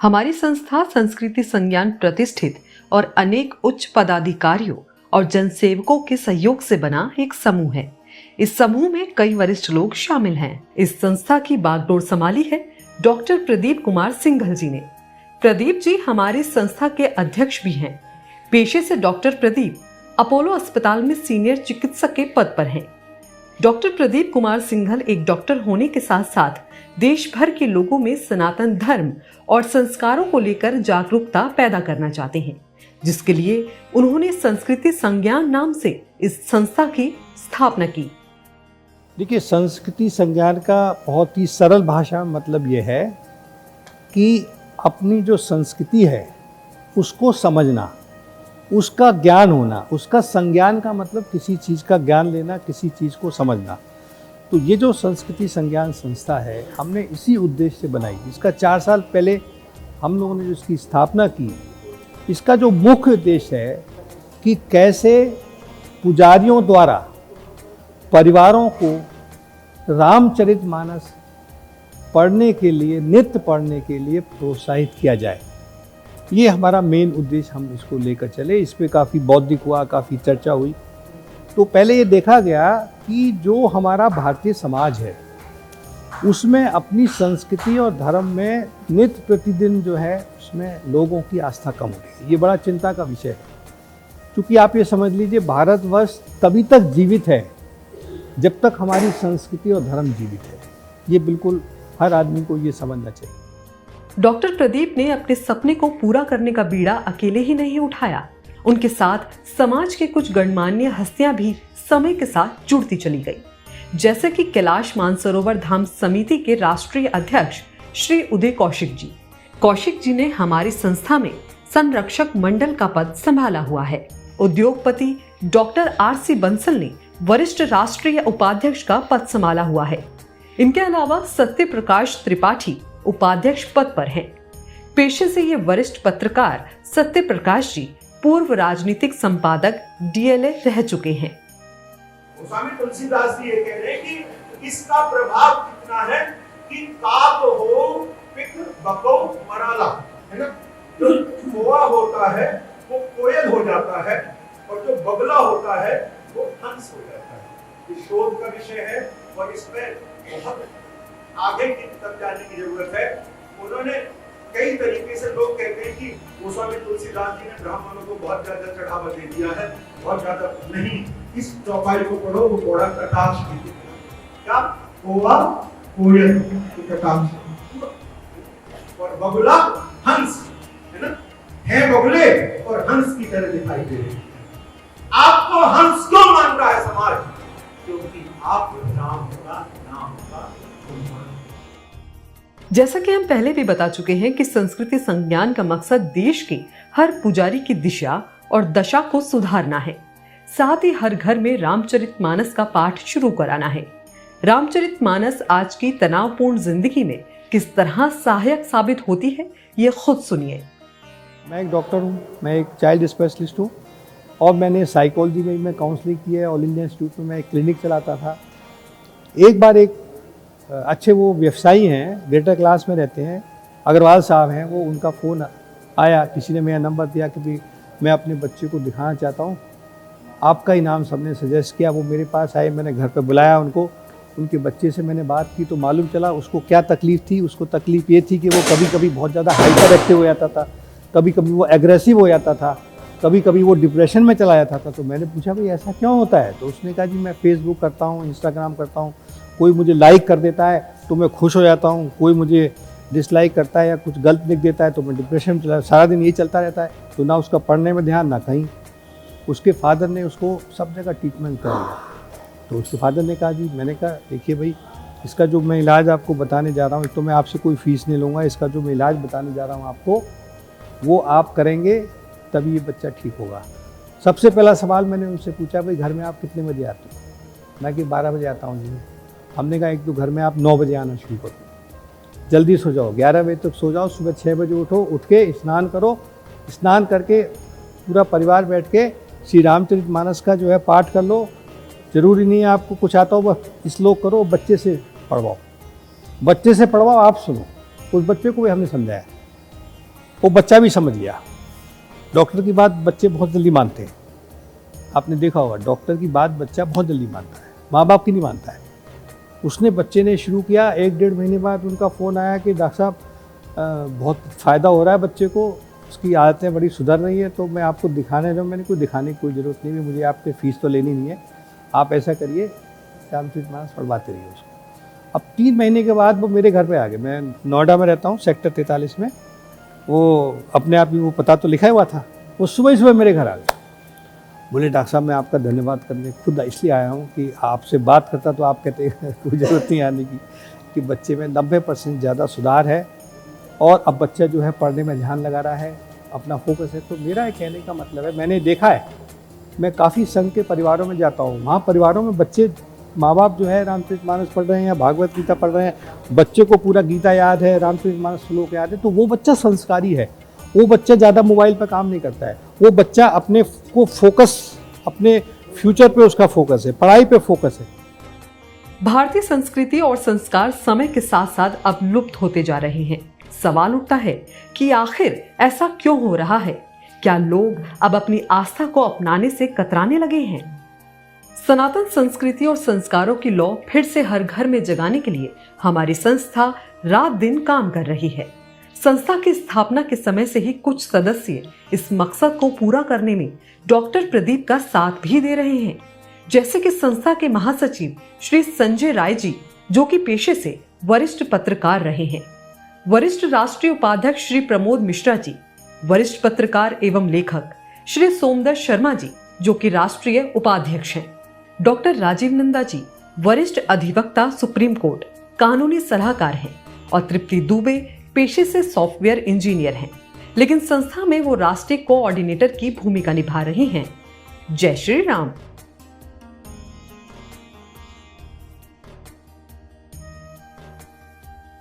हमारी संस्था संस्कृति संज्ञान प्रतिष्ठित और अनेक उच्च पदाधिकारियों और जनसेवकों के सहयोग से बना एक समूह है। इस समूह में कई वरिष्ठ लोग शामिल हैं। इस संस्था की बागडोर संभाली है डॉक्टर प्रदीप कुमार सिंघल जी ने। प्रदीप जी हमारी संस्था के अध्यक्ष भी हैं। पेशे से डॉक्टर प्रदीप अपोलो अस्पताल में सीनियर चिकित्सक के पद पर हैं। डॉक्टर प्रदीप कुमार सिंघल एक डॉक्टर होने के साथ साथ देश भर के लोगों में सनातन धर्म और संस्कारों को लेकर जागरूकता पैदा करना चाहते हैं, जिसके लिए उन्होंने संस्कृति संज्ञान नाम से इस संस्था की स्थापना की। देखिए, संस्कृति संज्ञान का बहुत ही सरल भाषा में मतलब ये है कि अपनी जो संस्कृति है उसको समझना, उसका ज्ञान होना। उसका संज्ञान का मतलब किसी चीज़ का ज्ञान लेना, किसी चीज़ को समझना। तो ये जो संस्कृति संज्ञान संस्था है, हमने इसी उद्देश्य से बनाई। इसका 4 साल पहले हम लोगों ने जो इसकी स्थापना की, इसका जो मुख्य उद्देश्य है कि कैसे पुजारियों द्वारा परिवारों को रामचरितमानस पढ़ने के लिए, नित्य पढ़ने के लिए प्रोत्साहित किया जाए। ये हमारा मेन उद्देश्य, हम इसको लेकर चले। इस पे काफ़ी बौद्धिक हुआ, काफ़ी चर्चा हुई। तो पहले ये देखा गया कि जो हमारा भारतीय समाज है उसमें अपनी संस्कृति और धर्म में नित्य प्रतिदिन जो है उसमें लोगों की आस्था कम हो रही है। ये बड़ा चिंता का विषय है, क्योंकि आप ये समझ लीजिए भारतवर्ष तभी तक जीवित है जब तक हमारी संस्कृति और धर्म जीवित है। ये बिल्कुल हर आदमी को ये समझना चाहिए। डॉक्टर प्रदीप ने अपने सपने को पूरा करने का बीड़ा अकेले ही नहीं उठाया। उनके साथ समाज के कुछ गणमान्य हस्तियां भी समय के साथ जुड़ती चली गई, जैसे कि कैलाश मानसरोवर धाम समिति के राष्ट्रीय अध्यक्ष श्री उदय कौशिक जी। कौशिक जी ने हमारी संस्था में संरक्षक मंडल का पद संभाला हुआ है। उद्योगपति डॉक्टर आर.सी. बंसल ने वरिष्ठ राष्ट्रीय उपाध्यक्ष का पद संभाला हुआ है। इनके अलावा सत्य प्रकाश त्रिपाठी उपाध्यक्ष पद पर हैं। पेशे से ये वरिष्ठ पत्रकार सत्य प्रकाश जी पूर्व राजनीतिक संपादक डीएलए रह चुके हैं। स्वामी तुलसीदास जी ये कह रहे हैं कि इसका प्रभाव कितना है कि काक हो पिक बको मराला, है ना। जो कौवा होता है वो कोयल हो जाता है और जो बगला होता है वो हंस हो जाता है। ये शोध का विषय है और इसमें बहुत आगे की तक जाने की जरूरत है। उन्होंने कई तरीके से, लोग कहते हैं कि गोस्वामी तुलसीदास जी ने ब्राह्मणों को बहुत ज्यादा चढ़ावा दे दिया है, बहुत ज्यादा नहीं। इस चौपाई को पढ़ो, वो घोड़ा कटाक्ष की क्या कौवा कोयल कटाक्ष और बगुला हंस, है ना। है बगुले और हंस की तरह दिखाई दे रहे हैं। आपको हंस क्यों मान रहा है समाज? क्योंकि आप राम का नाम का। जैसा कि हम पहले भी बता चुके हैं कि संस्कृति संज्ञान का मकसद देश के हर पुजारी की दिशा और दशा को सुधारना है। साथ ही हर घर में रामचरितमानस का पाठ शुरू कराना है। रामचरितमानस आज की तनावपूर्ण जिंदगी में किस तरह सहायक साबित होती है, ये खुद सुनिए। मैं एक डॉक्टर हूँ, मैं एक चाइल्ड स्पेशलिस्ट हूँ और मैंने साइकोलॉजी में मैं काउंसलिंग की है। ऑल इंडिया इंस्टीट्यूट में मैं एक क्लिनिक चलाता था। एक बार एक अच्छे वो व्यवसायी हैं, ग्रेटर क्लास में रहते हैं, अग्रवाल साहब हैं, वो उनका फ़ोन आया, किसी ने मेरा नंबर दिया कि भाई मैं अपने बच्चे को दिखाना चाहता हूँ, आपका ही नाम सबने सजेस्ट किया। वो मेरे पास आए, मैंने घर पे बुलाया उनको, उनके बच्चे से मैंने बात की तो मालूम चला उसको क्या तकलीफ़ थी। उसको तकलीफ़ ये थी कि वो कभी कभी बहुत ज़्यादा हाइपर एक्टिव हो जाता था, कभी कभी वो एग्रेसिव हो जाता था, कभी कभी वो डिप्रेशन में चला जाता था। तो मैंने पूछा भाई ऐसा क्यों होता है? तो उसने कहा जी मैं फेसबुक करता हूँ, इंस्टाग्राम करता हूँ, कोई मुझे लाइक कर देता है तो मैं खुश हो जाता हूँ, कोई मुझे डिसलाइक करता है या कुछ गलत लिख देता है तो मैं डिप्रेशन में चला, सारा दिन ये चलता रहता है। तो ना उसका पढ़ने में ध्यान, ना कहीं। उसके फादर ने उसको सब जगह ट्रीटमेंट कर लिया। तो उसके फादर ने कहा जी, मैंने कहा देखिए भाई इसका जो मैं इलाज आपको बताने जा रहा हूँ, तो मैं आपसे कोई फ़ीस नहीं लूँगा, इसका जो मैं इलाज बताने जा रहा हूँ आपको वो आप करेंगे तभी ये बच्चा ठीक होगा। सबसे पहला सवाल मैंने उनसे पूछा भाई घर में आप कितने बजे आते हो? मैं कि 12 बजे आता हूँ जी। हमने कहा एक तो घर में आप 9 बजे आना शुरू करो, जल्दी सो जाओ, 11 बजे तक सो जाओ, सुबह 6 बजे उठो, उठ के स्नान करो, स्नान करके पूरा परिवार बैठ के श्री रामचरितमानस का जो है पाठ कर लो। ज़रूरी नहीं है आपको कुछ आता हो, बस श्लोक करो, बच्चे से पढ़वाओ, आप सुनो। उस बच्चे को भी हमने समझाया वो बच्चा भी समझ गया। डॉक्टर की बात बच्चे बहुत जल्दी मानते हैं, आपने देखा होगा, डॉक्टर की बात बच्चा बहुत जल्दी मानता है, माँ बाप की नहीं मानता है। उसने बच्चे ने शुरू किया, 1-1.5 महीने बाद उनका फ़ोन आया कि डॉक्टर साहब बहुत फ़ायदा हो रहा है बच्चे को, उसकी आदतें बड़ी सुधर रही है, तो मैं आपको दिखाने जाऊँ। मैंने कोई दिखाने की कोई ज़रूरत नहीं है, मुझे आपके फ़ीस तो लेनी नहीं है, आप ऐसा करिए रामचरित मानस पढ़वाते रहिए उसको। अब 3 महीने के बाद वो मेरे घर पे आ गए। मैं नोएडा में रहता हूँ, सेक्टर 43 में। वो अपने आप ही वो पता तो लिखा हुआ था, वो सुबह ही सुबह मेरे घर आ गए। बोले डॉक्टर साहब मैं आपका धन्यवाद करने खुद इसलिए आया हूँ कि आपसे बात करता तो आप कहते कोई ज़रूरत नहीं आने की, कि बच्चे में 90% ज़्यादा सुधार है और अब बच्चा जो है पढ़ने में ध्यान लगा रहा है, अपना फोकस है। तो मेरा ये कहने का मतलब है, मैंने देखा है, मैं काफ़ी संघ के परिवारों में जाता हूँ, वहाँ परिवारों में बच्चे, माँ बाप जो है रामचरितमानस पढ़ रहे हैं या भागवत गीता पढ़ रहे हैं, बच्चे को पूरा गीता याद है, रामचरितमानस श्लोक याद है, तो वो बच्चा संस्कारी है। वो बच्चा ज़्यादा मोबाइल पर काम नहीं करता है, वो बच्चा अपने को फोकस, अपने फ्यूचर पे उसका फोकस है, पढ़ाई पे फोकस है। भारतीय संस्कृति और संस्कार समय के साथ साथ अब लुप्त होते जा रहे हैं। सवाल उठता है कि आखिर ऐसा क्यों हो रहा है? क्या लोग अब अपनी आस्था को अपनाने से कतराने लगे हैं? सनातन संस्कृति और संस्कारों की लौ फिर से हर घर में जगाने के लिए हमारी संस्था रात दिन काम कर रही है। संस्था की स्थापना के समय से ही कुछ सदस्य इस मकसद को पूरा करने में डॉक्टर प्रदीप का साथ भी दे रहे हैं, जैसे कि संस्था के महासचिव श्री संजय राय जी, जो कि पेशे से वरिष्ठ पत्रकार रहे हैं, वरिष्ठ राष्ट्रीय उपाध्यक्ष श्री प्रमोद मिश्रा जी, वरिष्ठ पत्रकार एवं लेखक श्री सोमदत्त शर्मा जी, जो कि राष्ट्रीय उपाध्यक्ष हैं, डॉक्टर राजीव नंदा जी, वरिष्ठ अधिवक्ता सुप्रीम कोर्ट, कानूनी सलाहकार हैं, और तृप्ति दुबे पेशे से सॉफ्टवेयर इंजीनियर हैं, लेकिन संस्था में वो राष्ट्रीय कोऑर्डिनेटर की भूमिका निभा रही हैं। जय श्री राम।